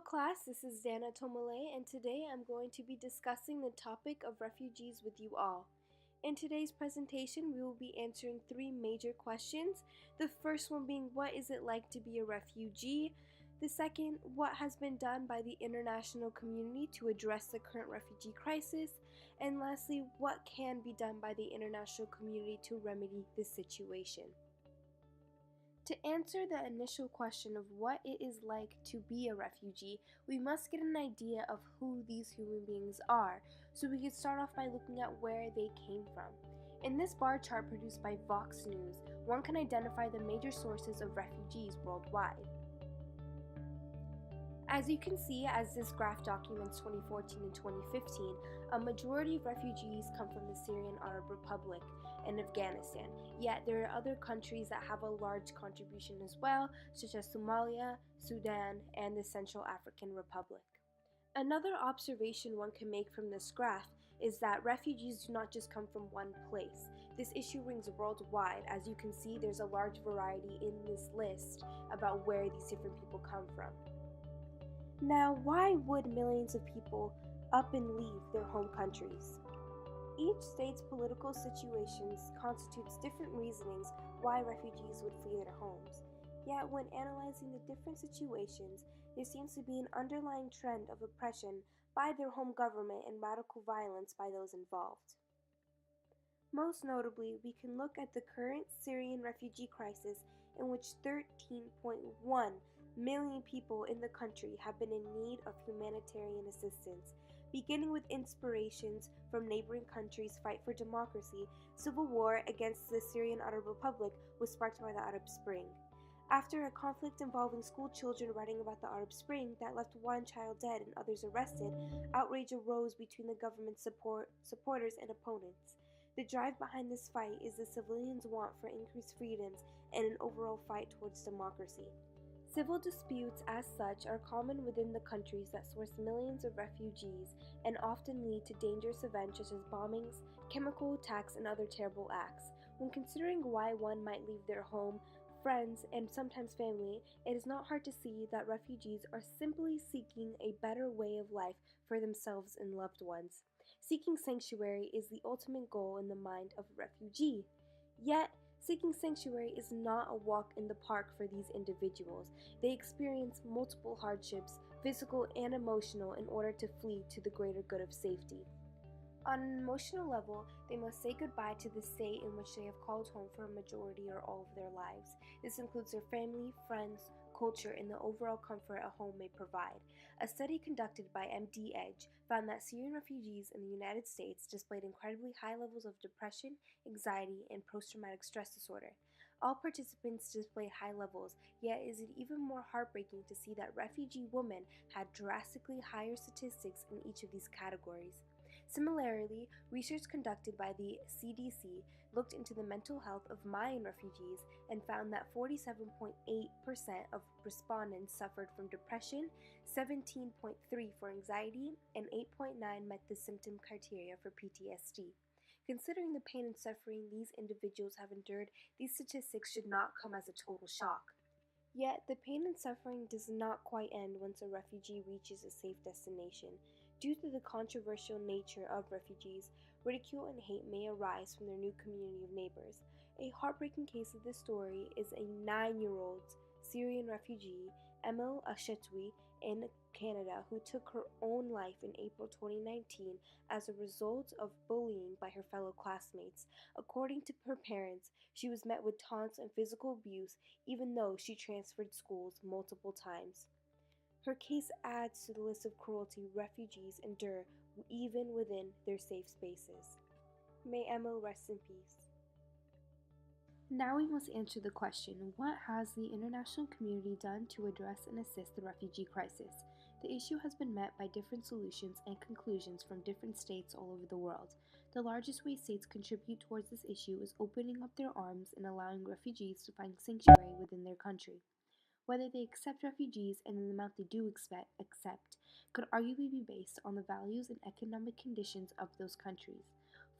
Hello class, this is Dana Tomale, and today I'm going to be discussing the topic of refugees with you all. In today's presentation, we will be answering three major questions. The first one being, what is it like to be a refugee? The second, what has been done by the international community to address the current refugee crisis? And lastly, what can be done by the international community to remedy this situation? To answer the initial question of what it is like to be a refugee, we must get an idea of who these human beings are, so we can start off by looking at where they came from. In this bar chart produced by Vox News, one can identify the major sources of refugees worldwide. As you can see, as this graph documents 2014 and 2015, a majority of refugees come from the Syrian Arab Republic and Afghanistan, yet there are other countries that have a large contribution as well, such as Somalia, Sudan, and the Central African Republic. Another observation one can make from this graph is that refugees do not just come from one place. This issue rings worldwide. As you can see, there's a large variety in this list about where these different people come from. Now, why would millions of people up and leave their home countries? Each state's political situations constitutes different reasonings why refugees would flee their homes. Yet, when analyzing the different situations, there seems to be an underlying trend of oppression by their home government and radical violence by those involved. Most notably, we can look at the current Syrian refugee crisis, in which 13.1 million people in the country have been in need of humanitarian assistance. Beginning with inspirations from neighboring countries' fight for democracy, civil war against the Syrian Arab Republic was sparked by the Arab Spring. After a conflict involving school children writing about the Arab Spring that left one child dead and others arrested, outrage arose between the government's supporters and opponents. The drive behind this fight is the civilians' want for increased freedoms and an overall fight towards democracy. Civil disputes as such are common within the countries that source millions of refugees and often lead to dangerous events such as bombings, chemical attacks, and other terrible acts. When considering why one might leave their home, friends, and sometimes family, it is not hard to see that refugees are simply seeking a better way of life for themselves and loved ones. Seeking sanctuary is the ultimate goal in the mind of a refugee. Yet, seeking sanctuary is not a walk in the park for these individuals. They experience multiple hardships, physical and emotional, in order to flee to the greater good of safety. On an emotional level, they must say goodbye to the state in which they have called home for a majority or all of their lives. This includes their family, friends, culture, and the overall comfort a home may provide. A study conducted by MD Edge found that Syrian refugees in the United States displayed incredibly high levels of depression, anxiety, and post-traumatic stress disorder. All participants displayed high levels, yet is it even more heartbreaking to see that refugee women had drastically higher statistics in each of these categories. Similarly, research conducted by the CDC looked into the mental health of Mayan refugees and found that 47.8% of respondents suffered from depression, 17.3% for anxiety, and 8.9% met the symptom criteria for PTSD. Considering the pain and suffering these individuals have endured, these statistics should not come as a total shock. Yet, the pain and suffering does not quite end once a refugee reaches a safe destination. Due to the controversial nature of refugees, ridicule and hate may arise from their new community of neighbors. A heartbreaking case of this story is a 9-year-old Syrian refugee, Emil Ashetwi, in Canada, who took her own life in April 2019 as a result of bullying by her fellow classmates. According to her parents, she was met with taunts and physical abuse even though she transferred schools multiple times. Her case adds to the list of cruelty refugees endure even within their safe spaces. May Emil rest in peace. Now we must answer the question, what has the international community done to address and assist the refugee crisis? The issue has been met by different solutions and conclusions from different states all over the world. The largest way states contribute towards this issue is opening up their arms and allowing refugees to find sanctuary within their country. Whether they accept refugees and the amount they do accept could arguably be based on the values and economic conditions of those countries.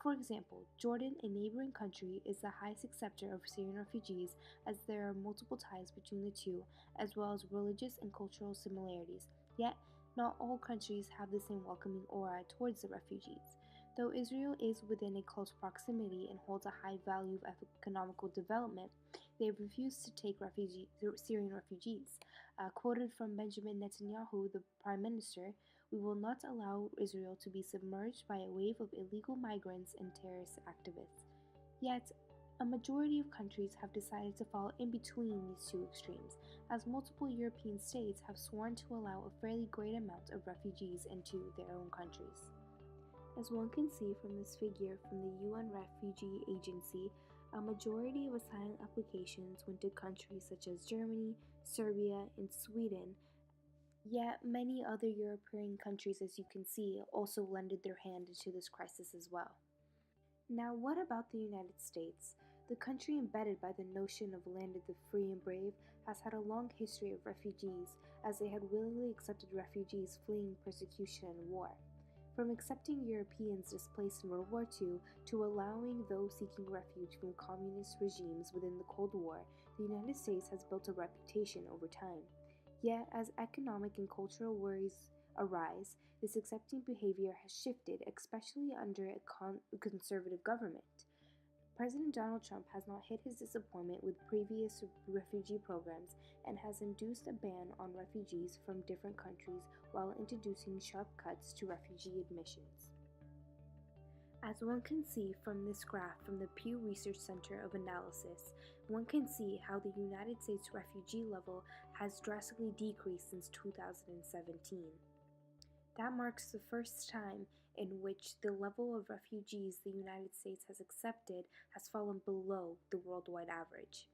For example, Jordan, a neighboring country, is the highest acceptor of Syrian refugees as there are multiple ties between the two, as well as religious and cultural similarities. Yet, not all countries have the same welcoming aura towards the refugees. Though Israel is within a close proximity and holds a high value of economical development, they have refused to take Syrian refugees. Quoted from Benjamin Netanyahu, the prime minister, "We will not allow Israel to be submerged by a wave of illegal migrants and terrorist activists." Yet, a majority of countries have decided to fall in between these two extremes, as multiple European states have sworn to allow a fairly great amount of refugees into their own countries. As one can see from this figure from the UN Refugee Agency, a majority of asylum applications went to countries such as Germany, Serbia, and Sweden, yet many other European countries, as you can see, also lended their hand into this crisis as well. Now, what about the United States? The country embedded by the notion of land of the free and brave has had a long history of refugees, as they had willingly accepted refugees fleeing persecution and war. From accepting Europeans displaced in World War II to allowing those seeking refuge from communist regimes within the Cold War, the United States has built a reputation over time. Yet, as economic and cultural worries arise, this accepting behavior has shifted, especially under a conservative government. President Donald Trump has not hid his disappointment with previous refugee programs and has induced a ban on refugees from different countries while introducing sharp cuts to refugee admissions. As one can see from this graph from the Pew Research Center of Analysis, one can see how the United States refugee level has drastically decreased since 2017. That marks the first time in which the level of refugees the United States has accepted has fallen below the worldwide average.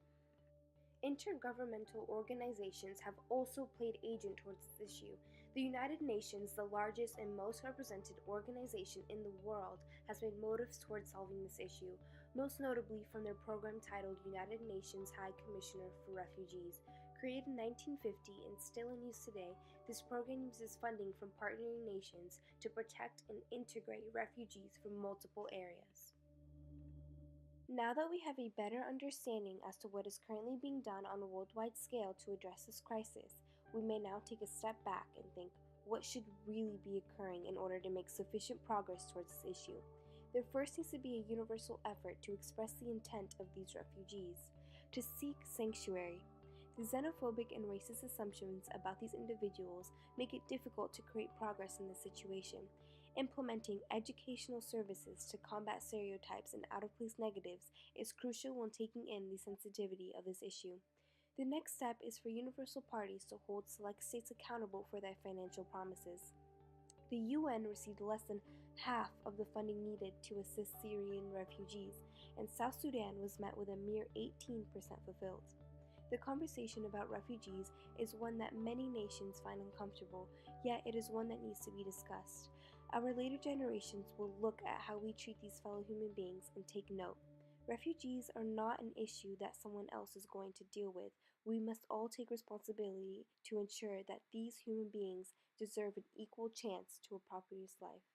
Intergovernmental organizations have also played agent towards this issue. The United Nations, the largest and most represented organization in the world, has made motives towards solving this issue, most notably from their program titled United Nations High Commissioner for Refugees. Created in 1950 and still in use today, this program uses funding from partnering nations to protect and integrate refugees from multiple areas. Now that we have a better understanding as to what is currently being done on a worldwide scale to address this crisis, we may now take a step back and think what should really be occurring in order to make sufficient progress towards this issue. There first needs to be a universal effort to express the intent of these refugees, to seek sanctuary. The xenophobic and racist assumptions about these individuals make it difficult to create progress in this situation. Implementing educational services to combat stereotypes and out-of-place negatives is crucial when taking in the sensitivity of this issue. The next step is for universal parties to hold select states accountable for their financial promises. The UN received less than half of the funding needed to assist Syrian refugees, and South Sudan was met with a mere 18% fulfilled. The conversation about refugees is one that many nations find uncomfortable, yet it is one that needs to be discussed. Our later generations will look at how we treat these fellow human beings and take note. Refugees are not an issue that someone else is going to deal with. We must all take responsibility to ensure that these human beings deserve an equal chance to a prosperous life.